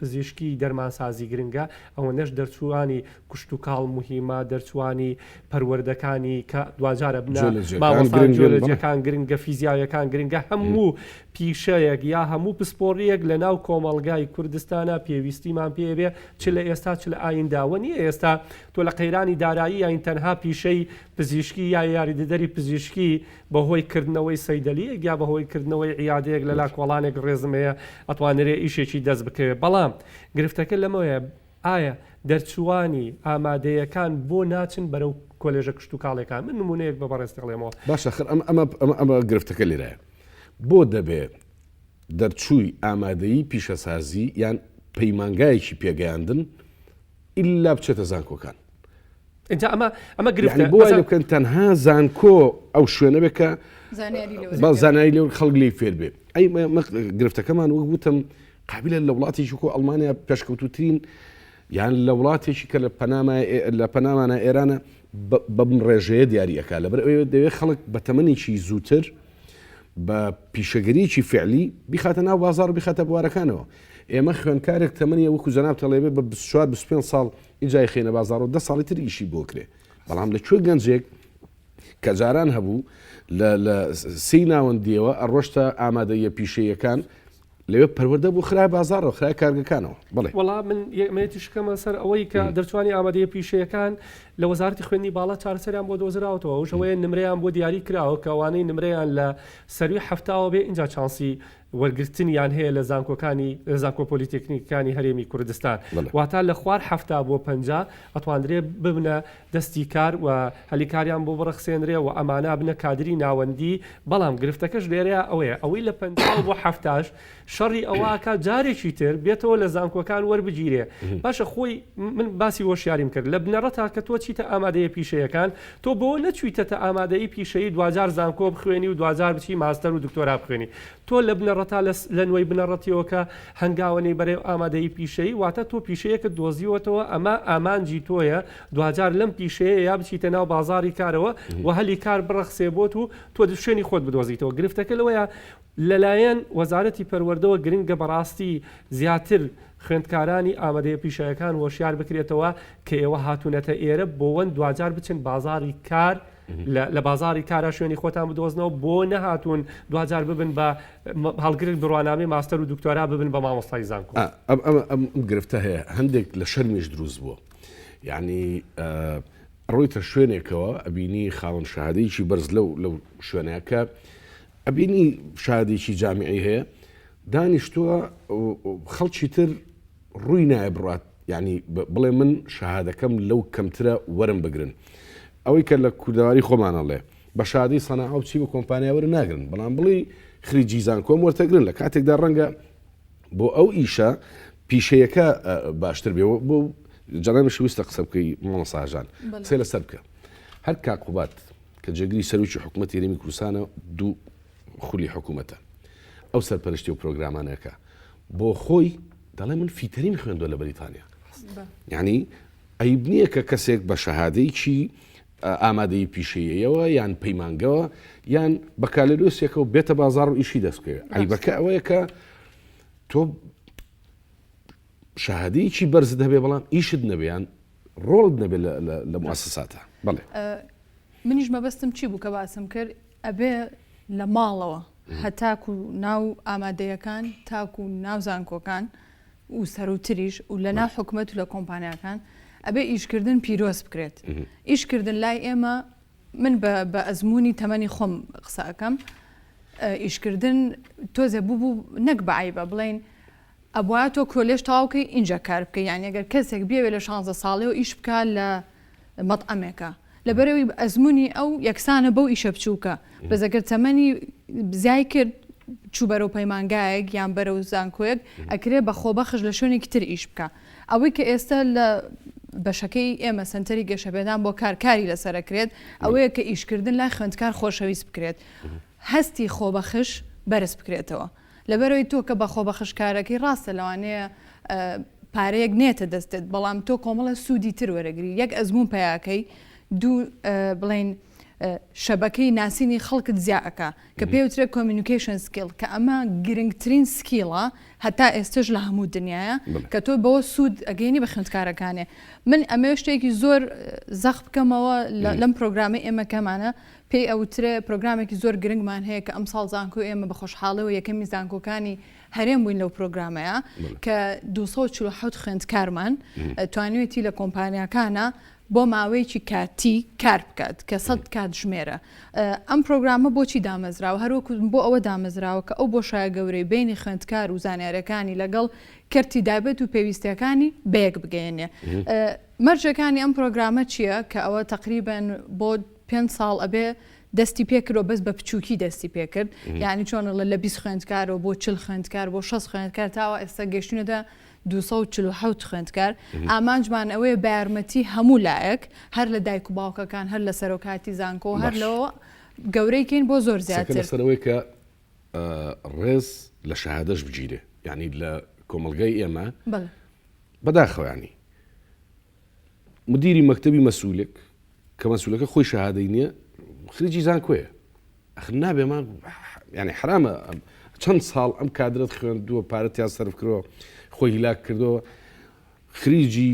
پزیشکی دەرمانسازی گرنگە ئەوە نەش دەرچوانی کشت و کاڵ مهمە دەرچوانی پەروەردەکانی کە دوجارە بنەجیەکان گرنگە فیزیاویەکان گرنگە هەموو پیشەیەک یا هەموو پسپۆڕیەک لە ناو کۆمەلگای کوردستانە پێویستیمان پێبێ چ لە ئێستا چ لە ئاینداوە نیە ئێستا تۆ لە قەیرانی دارایی یاین تەنها پیشەی پزیشکی یا یاریدەدەری پزیشکی بەهۆی کردنەوەی سەیدەلیەک یا بەهۆی کردنەوەی عیادەیەک لە لا کۆڵانێک ڕێزمەیە ئەتوانرێ ئیشێکی دەست بکەوێت بەڵام گرفتەکە لەمەوەیە ئایا دەرچوانی ئامادەیەکان بۆ ناچن بەرەو کۆلێژە کشت و کاڵێکان من نمونەیەک بە بەڕێستەڵێمەوە باش خر ئەمە گرفتەکە لێرەیە بۆ دەبێت دەرچووی ئامادەیی پیشەسازی یان پەیمانگایەکی پێگەیاندن ئیلا بچێتە زانکۆکان اینجا ئەمە گرفتە بۆ بکەن تەنها زانکۆ ئەو شوێنە بێکە زانایی لێ خەڵک لێی فێر بێ ئەی گرفتەکەمان وەک وتم قابلە لە وڵاتێکی کۆ ئەڵمانیا پێشکەوتوترین یان لە وڵاتێکی کە لە پەنامانە ئێرانە بەم ڕێژەیە دیاریەکە لەبەر ئەوێ دەوێت خەڵک بە تەمەنێکی زووتر بە پیشەگەریکی فعلی بیخاتە ناو بازار و بیخاتە بوارەکانەوە ئێمە خوێنکارێک تەمەنی وەکو جەناب تەڵێبێ بە 24-25 ساڵ ئیجای خێنە بازار و 10 ساڵی تر ئیشی بۆ کرێ بەڵام لەکوێ گەنجێک کە جاران هەبوو لە سی ناوەندیەوە ئەڕۆشتە ئامادەیە پیشەیەکان لەوێ پەروەردە بۆ خرای بازارەوە خرای کارگەکانەوە بڵێ وەڵام من یەکمەتی شکەمە سەر ئەوەی کە دەرچوانی ئامادەیە پیشەیەکان لە وەزارەتی خوێندنی باڵا چارەسەریان بۆ دۆزراوەتەوە وشەوەیە نمرەیان بۆ دیاری کراوە کەوانەی نمرەیان لە سەروی هەفتاوە بێ اینجا چانسی وەرگرتنیان هەیە لە زانکۆ پۆلیتێکنیکەکانی هەرێمی کوردستان واتە لە خوار هەفتا بۆ 50 ئەتواندرێ ببنە دەستی کار و هەلیکاریان بۆ بڕەخسێنرێ و ئەمانە بنە کادری ناوەندی بەڵام گرفتەکەش لێرەیە ئەوەیە ئەوەی لە 50 بۆ هەفتاش شەڕی ئەوەکە جارێکی تر بێتەوە لە زانکۆکان وەربگیرێ باشە خۆی من باسی وەشیاریم کرد لە بنەڕەتا کە تۆ چیتە ئامادەیە پیشەیەکان تۆ بۆ نەچویتە ئامادەی پیشەی دوجار زانکۆ بخوێنی و دوجار بچی ماستەر و دکتۆرا بخوێنی تۆ لە بنەڕەتا لە نوێی بنەڕەتیەوە کە هەنگاوەی بەرەو ئامادەی پیشەی واتە تۆ پیشەیەکە دۆزیوەتەوە ئەمە ئامانجی تۆیە دوجار لەم پیشەیە یا بچیتە ناو بازاری کارەوە و هەلی کار بڕەخسێ بۆت و تۆ شوێنی خۆت بدۆزیتەوە گرفتەکە لەوەیە لەلایەن وەزارەتی پەروەردەوە گرنگە بەڕاستی زیاتر خوێندکارانی ئامادەیە پیشەکان وەشیار بکرێتەوە کە ئێوە هاتوونەتە ئێرە بۆوەن دوجار بچن بازاری کار لە بازاری کارە شوێنی خۆتان بدۆزنەوە بۆ نەهاتوون دوجار ببن بە هەڵگرت بڕوانامەی ماستەر و دکتۆرا ببن بە مامۆستای زانکۆ ئەم گرفتە هەیە هەندێک لە شەرمیش دروست بووە یعنی ڕۆیتە شوێنێکەوە ئەبینی خاوەن شەهادەیەکی بەرز لەو شوێنەکە ئەبینی شادێکی جامیعی هەیە دانیشتووە خەڵکی تر ڕووی نایە بڕات یعنی بڵێ من شەهادەکەم لەو کەمترە وەرم بگرن ئەوەی کە لە کوردەواری خۆمانەڵێ بە شادی سەناعە و چی بە کۆمپانیا وەرە ناگرن بەڵام بڵی خریجی زانکۆم وەرتەگرن لە کاتێکدا ڕەنگە بۆ ئەو ئیشە پیشەیەەکە باشتر بێەوە بۆ جەنابش ویستە قسە بکەی مامۆساژان سێ لەسەر بکە هەر کاقوبات کە جێگری سەرروکی حکوومەتی هەرێمی کوردستانە دوو خولی حکوومەتە ئەو سەرپەرشتی و پرۆگرامانەکە بۆ خۆی دەڵێ من فیتەرین خوێندووە لە بەریتانیا یعنی ئەیب نییە کە کەسێک بە شەهادەیەکی ئامادەی پیشەیەوە یان پەیمانگەوە یان بەکالەدۆسێکە و بێتە بازار و ئیشی دەستکەوێت ئەیبەکە ئەوەیە کە تۆ شەهادەیەکی بەرز دەبێ بەڵام ئیشت نەبێیان ڕۆڵت نەبێ لە مواسساتە بڵێ منیش مەبەستم چی بوو کە باسم کرد ئەبێ لە ماڵەوە هەتاکو ناو ئامادەیەکان تاکو ناو زانکۆکان و سەرروتریش و لە ناو حکومەت و لە کۆمپانیەکان ئەبێ ئیشکردن پیرۆز بکرێت ئیشکردن لای ئێمە من بە ئەزمموی تەمەنی خۆم قسەکەم ئیشکردن تۆزێ بوو نەک بەعیبە بڵین ئەبواە تۆ کۆلێش تاواوکەی اینجا کار بکە یان ئەگەر کەسێک بێوێ لە 16 ساڵەوە ئیش بکە لە مەطعمێکە لەبەرەوەی ئەزمموی ئەو یەکسانە بەو ئیشە بچووکە بەزەگەر تەمەنی زیای کرد چوو بەرەو پەیمانگایەک یان بەرەو زانکۆیەک ئەکرێ بە خۆبەخش لە شوێنێکی تر ئیش بکە ئەوەی کە ئێستا لە بەشەکەی ئێمە سنتەری گەشەبێدان بۆ کارکاری لەسەرەکرێت ئەوەیە کە ئیشکردن لای خوێندکار خۆشەویست بکرێت هەستی خۆبەخش بەرز بکرێتەوە لەبەرەوەی تۆ کە بە خۆبەخش کارەکەی ڕاستە لەوانەیە پارەیەک نێتە دەستێت بەڵام تۆ کۆمەڵە سوودی تر وەرەگری یەک ئەزمون پیاکەی دوو بڵین شەبەکەی ناسینی خەڵکت زیاکە کە پێوترێت کۆمیونیکیشن سکیل کە ئەمە گرنگترین سکیڵە هەتا ئێستش لە هەموو دنیاە کە تۆ بەوە سوود ئەگەینی بە خوێندکارەکانێ من ئەمە شتێکی زۆر زەخ بکەمەوە لەم پرۆگرامی ئێمەکەمانە پێی ئەوترێ پرۆگرامێکی زۆر گرنگمان هەیە کە ئەم ساڵ زانکۆ ئێمە بە خۆشحاڵەوە یەکەمی زانکۆکانی هەرێم بووین لەو پرۆگرامەیە کە 247 خوێندکارمان توانوێتی لە کۆمپانیەکانە بۆ ماوەیەکی کاتی کار بکات کە 100 کات ژمێرە. ئەم پرۆگرامە بۆچی دامەزراوە؟ هەروەکو بۆ ئەوە دامەزراوە کە ئەو بۆشایە گەورەی بینی خوێندکار و زانیاریەکانی لەگەڵ کەرتی دابێت و پێویستیەکانی بەیەک بگەێنێ. مەرجەکانی ئەم پرۆگرامە چییە کە ئەوە تقریبەن بۆ 5 ساڵ ئەبێ دەستی پێکردەوە بەس بە بچووکی دەستی پێکرد، یعنی چۆنڵە لە 20 خوێندکارەوە بۆ 40 خوێندکار بۆ 6 خوێندکار تاوە ئێستا گەشتونەدا 247 خوێندکار. ئامانجمان ئەوەیە بە یارمەتی هەموو لایەک هەر لە دایک و باوکەکان هەر لە سەرۆکاتی زانکۆ هەر لەوە گەورەیکەین بۆ زۆر زیاتر لەسەرەوەی کە ڕێز لە شەهادەش بگیرێ، یعنی لە کۆمەلگای ئێمە بەداخەوانی مدیری مەکتەبی مەسوولێک کە مەسوولەکە خۆی شەهادەی نییە خریجی زانکۆیە، ئەخ نابێ مە ینی حرامە چەند ساڵ ئەم کادرت خوێندووە پارەتیان سەرف کردەوە خۆی هیلاک کردەوە خریجی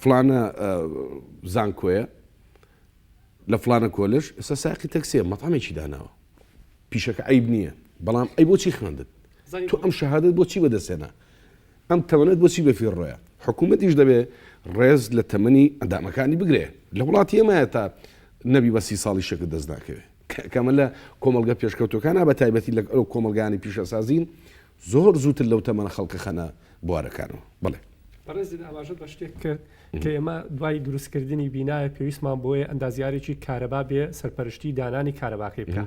فلانە زانکۆیە لە فلانە کۆلژ ئێستا ساقی تەکسیە مەتامێکی داناوە پیشەکە عیب نییە، بەڵام ئەی بۆچی خوێندت تو ئەم شەهادەت بۆچی بەدەستێنە ئەم تەمەنێت بۆچی بەفیر ڕۆیە حکوومەتیش دەبێ ڕێز لە تەمەنی ئەندامەکانی بگرێ لە وڵاتی ئێمەیە تا نەبی بە 30 ساڵی شەکت دەست ناکەوێت کەمە لە کۆمەلگە پێشکەوتەکانە بە تایبەتی لە ئەو کۆمەلگانی پیشەسازین زۆر زووتر لەو تەمەنە خەڵکە خەنە بوارەکانەوە. بەڵێ بەڕێزت ئاماژەت بە شتێک کرد کە ئێمە دوای دروستکردنی بینایە پێویستمان بۆیە ئەندازیارێکی کارەبا بێ سەرپەرشتی دانانی کارەباکەی بکە.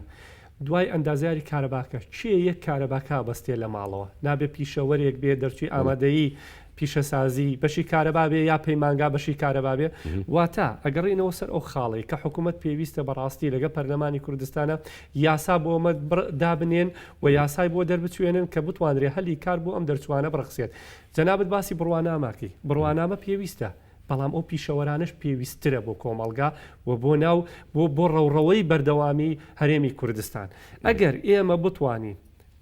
دوای ئەندازیاری کارەباکە چیە یەک کارەباکە بەستێ لە ماڵەوە نابێ پیشەوەرێک بێ دەرچوی ئامادەیی پیشەسازی بەشی کارەبا بێ یا پەیمانگا بەشی کارەبا بێ واتە ئەگەڕینەوە سەر ئەو خاڵی کە حکوومەت پێویستە بەڕاستی لەگە پەرلەمانی کوردستانە یاسا بۆ ئەمە دابنێن و یاسای بۆ دەربچوێنن کە بتوانرێ هەلی کار بۆ ئەم دەرچوانە بڕخسێت. جەنابەت باسی بڕواناماکی بڕوانامە پێویستە بەڵام ئەو پیشەوەرانش پێویسترە بۆ کۆمەلگا و بۆ ناو بۆ ڕەوڕەوەی بەردەوامی هەرێمی کوردستان. ئەگەر ئێمە بتوانین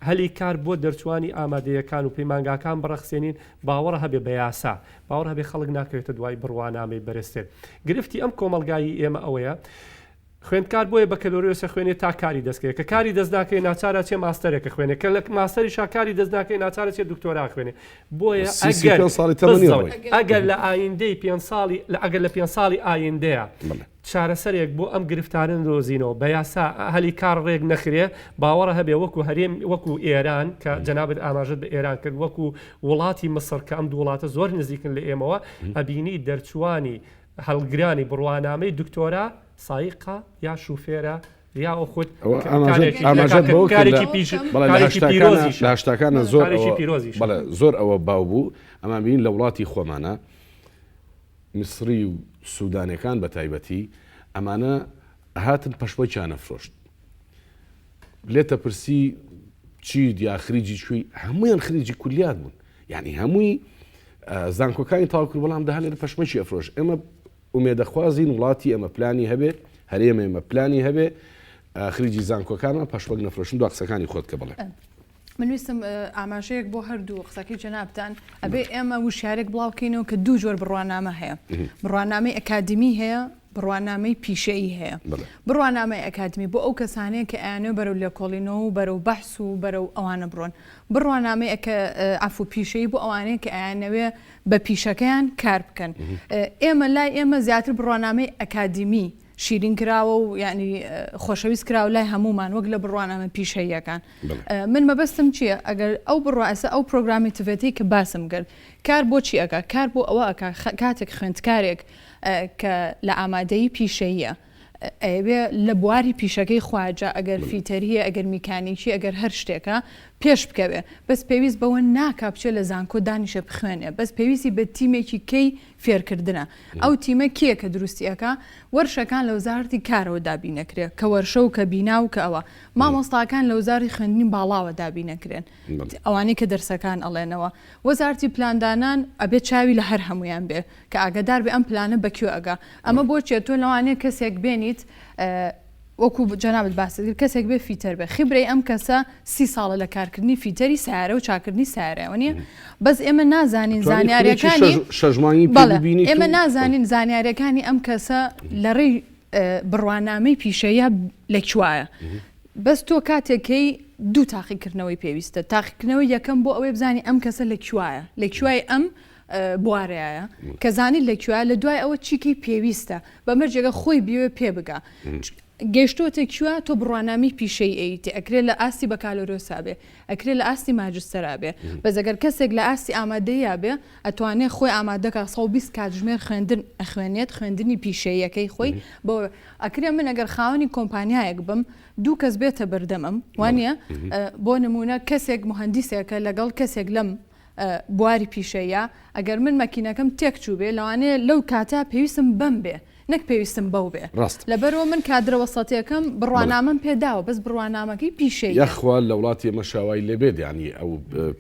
هەلی کار بۆ دەرچوانی ئامادەیەکان و پەیمانگاکان بڕەخسێنین باوەڕە هەبێ بە یاسا باوەڕ هەبێ خەڵک ناکەوێتە دوای بڕوانامەی بەرزتر. گرفتی ئەم کۆمەلگایی ئێمە ئەوەیە خوێندکار بۆیە بە کەلۆریۆسە خوێنێ تا کاری دەستکەیە کە کاری دەستناکەی ناچارە چێ ماستەرێکە خوێنێ کە لە ماستەری شاکاری دەستناکەی ناچارە چێ دکتۆرا خوێنێ بۆیە ئەگەر لە ئایندەی 5 ساڵی ئەگەر لە 5 ساڵی ئایندەیە چارەسەرێک بۆ ئەم گرفتارن دۆزینەوە بە یاسا هەلی کار ڕێک نەخرێ باوەڕە هەبێ وەکو هەرێم وەکو ئێران کە جەنابەت ئاماژەت بە ئێران کرد وەکو وڵاتی مەسڕ کە ئەم دوو وڵاتە زۆر نزیکن لە ئێمەوە ئەبینی دەرچوانی هەڵگرانی بڕوانامەی دکتۆرا سایقا یا شوفێرە یا ئەو خودت هاشتاکانە زۆر ئەوە باو بوو ئەمان بین لە وڵاتی خۆمانە میسری و سوودانەکان بە تایبەتی ئەمانە هاتن پەشبۆی چانەفرۆشت لێتە پرسی چی یا خریجی چووی هەمویان خریجی کولیات بوون یعنی هەمووی زانکۆکانی تاوکرد بەڵام داهالێ لە پەشمەکی ئەفرۆش ئێمە ئومێدەخوازین وڵاتی ئەمە پلانی هەبێ هەرێمە ئێمە پلانی هەبێ خریجی زانکۆکانە پەشبەک نەفرۆشن دو قسەکانی خۆت کە بڵێ. من ویستم ئاماژەیەک بۆ هەردوو قسەکەی جەنابتان ئەبێ ئێمە وشارێک بڵاوکەینەوە کە دوو جۆر بڕوانامە هەیە بڕوانامەی ئەکادمی هەیە بڕوانامەی پیشەیی هەیە. بڕوانامەی ئەکادمی بۆ ئەو کەسانەیە کە ئەیانێ بەرەو لێکۆڵینەوە و بەرەو بەحس و بەرەو ئەوانە بڕۆن. بڕوانامەی ئەفو پیشەیی بۆ ئەوانەیە کە ئەیانەوێ بە پیشەکەیان کار بکەن. ئێمە لای ئێمە زیاتر بڕوانامەی ئەکادمی شیرین کراوە و ینی خۆشەویست کراوە لای هەمومان وەک لە بڕوانامە پیشەیەکان. من مەبەستم چییە؟ ئەگەر ئەو بڕواسە ئەو پرۆگرامی تڤێتی کە باسم کرد کار بۆچی ئەکا کار بۆ ئەوە ئەکا کاتێک خوێندکارێک کە لە ئامادەیی پیشەیە ئەوێ لە بواری پیشەکەی خواجە ئەگەر فیتەریە ئەگەر میکانیکی ئەگەر هەر شتێکە پێش بکەوێ بەس پێویست بەوە ناکا بچێت لە زانکۆ دانیشە بخوێنێ بەس پێویستی بە تیمێکی کەی فێرکردنە ئەو تیمە کیە کە دروستیەکە وەرشەکان لە وزارەتی کارەوە دابینەکرێت کە وەرشە و کە بینا و کە ئەوە مامۆستاکان لە وزاری خوێندنی باڵاوە دابینەکرێن ئەوانەی کە دەرسەکان ئەڵێنەوە وەزارەتی پلاندانان ئەبێت چاوی لە هەر هەمویان بێ کە ئاگادار بێ ئەم پلانە بەکوێ ئەگا ئەمە بۆچێت تۆ لەوانەیە کەسێک بێنیت وەکو جەنابەت باست کەسێک بێ فیتەر بێ خیبرەی ئەم کەسە 30 ساڵە لە کارکردنی فیتەری سارە و چاکردنی سارەوە نیە بەس ئێمە نازانین زانیاریەکانی ئێمە نازانین زانیاریەکانی ئەم کەسە لە ڕێی بڕوانامەی پیشەیە لەکوایە بەس تۆ کاتێکەی دوو تاقیکردنەوەی پێویستە تاقیکردنەوەی یەکەم بۆ ئەوەی بزانانی ئەم کەسە لەکوایە لەکوای ئەم بوارەیە کە زانی لەکوێ لە دوای ئەوە چیکەی پێویستە بەمەرجێگە خۆی بێوێ پێ بگە. گەشتۆتە کوێ تۆ بڕوانامی پیشەی ئەیتی ئەکرێت لە ئاستی بەکالۆرۆسا بێ ئەکرێت لە ئاستی ماجستەرا بێ بەزەگەر کەسێک لە ئاستی ئامادەیە بێ ئەتوانێت خۆی ئامادەکە 120 کاتژمێر خوێندن ئەخوێنێت خوێندنی پیشەیەکەی خۆی بۆ ئەکرێ من ئەگەر خاوەنی کۆمپانیایەک بم دوو کەس بێتە بەردەمم وانە بۆ نمونە کەسێک مهندیسێکە لەگەڵ کەسێک لەم بواری پیشەیە ئەگەر من مەکینەکەم تێک چوو بێ لەوانەیە لەو کاتا پێویستم بم بێ نەک پێویستم بەو بێ لەبەرەوە من کادرە وەسەتیەکەم بڕوانامەم پێداوە بەس بڕوانامەکەی پیشەیە یاخوا لە وڵاتی ئێمە شاوای لێبێت ینی ئەو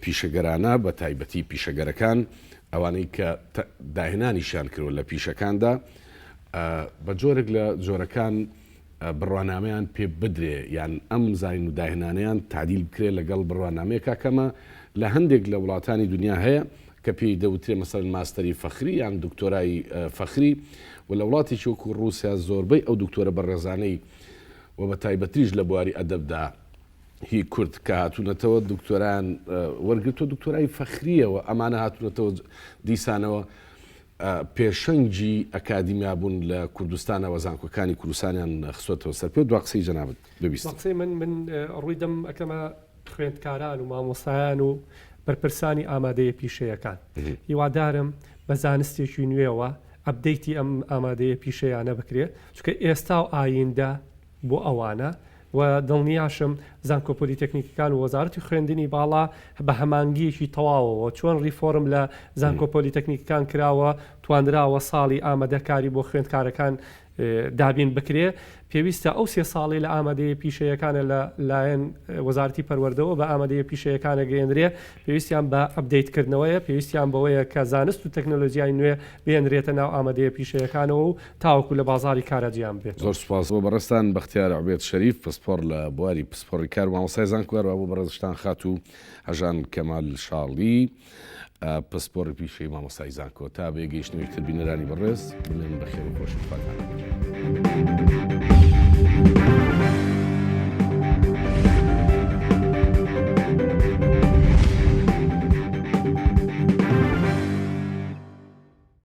پیشەگەرانە بە تایبەتی پیشەگەرەکان ئەوانەی کە داهێنانیشان کردوە لە پیشەکاندا بە جۆرێک لە جۆرەکان بڕوانامەیان پێ بدرێ یان ئەم زین و داهێنانیان تعدیل بکرێت لەگەڵ بڕوانامەیەکە کەمە لە هەندێک لە وڵاتانی دنیا هەیە کە پێی دەوترێ مەسەر ماستەری فەخری یان دکتۆرای فەخری و لە وڵاتێکی وەکو ڕووسیا زۆربەی ئەو دکتۆرە بەڕێزانەی و بە تایبەتریش لە بواری ئەدەبدا هی کورد کە هاتوونەتەوە دکتۆران وەرگتۆ دکتۆرای فەخریەوە ئەمانە هاتوونەتەوە دیسانەوە پێشەنگی ئەکادیمیا بوون لە کوردستانەوە زانکۆکانی کوردستانیان خسۆتەوە سەر پێ دو قسەی جەنابەت ببیست. قسەی من ڕووی دەم ئەەکەمە خوێندکاران و مامۆسایان و بەرپرسانی ئامادەیە پیشەیەکان هیوادارم بە زانستێکی نوێەوە ئەبدەیتی ئەم ئامادەیە پیشەیانە بکرێت چکە ئێستا و ئایندە بۆ ئەوانە و دڵنیاشم زانکۆ پۆلیتەکنیکەکان و وەزارەتی خوێندنی باڵا بە هەمانگیەکی تەواوەوە چۆن ریفۆرم لە زانکۆ پۆلیتەکنیکەکان کراوە توانراوە ساڵی ئامادەکاری بۆ خوێندکارەکان دابین بکرێ پێویستە ئەو سێ ساڵی لە ئامادەیە پیشەیەکانە لە لایەن وەزارەتی پەروەردەوە بە ئامادەیە پیشەیەکانە گەیەندرێ پێویستیان بە ئەپدەیتکردنەوەیە پێویستیان بەوەیە کە زانست و تەکنۆلۆژیای نوێ بێنرێتە ناو ئامادەیە پیشەیەکانەوە و تاوەکو لە بازاری کارەجیان بێت. زۆر سپاس بۆ بەڕێستان بەختیار عوبێد شەریف پسپۆر لە بواری پسپۆڕی کار و مامۆستای زانکۆوەرەوە بۆ بەڕێزشتان خات و هەژان کەمال شاڵی پسپۆڕی پیشەی مامۆستای زانکۆ تا بێگەیشتنەوەی تر بینەرانی بەڕێز بمێن بەخێر و خۆشی فاتانە.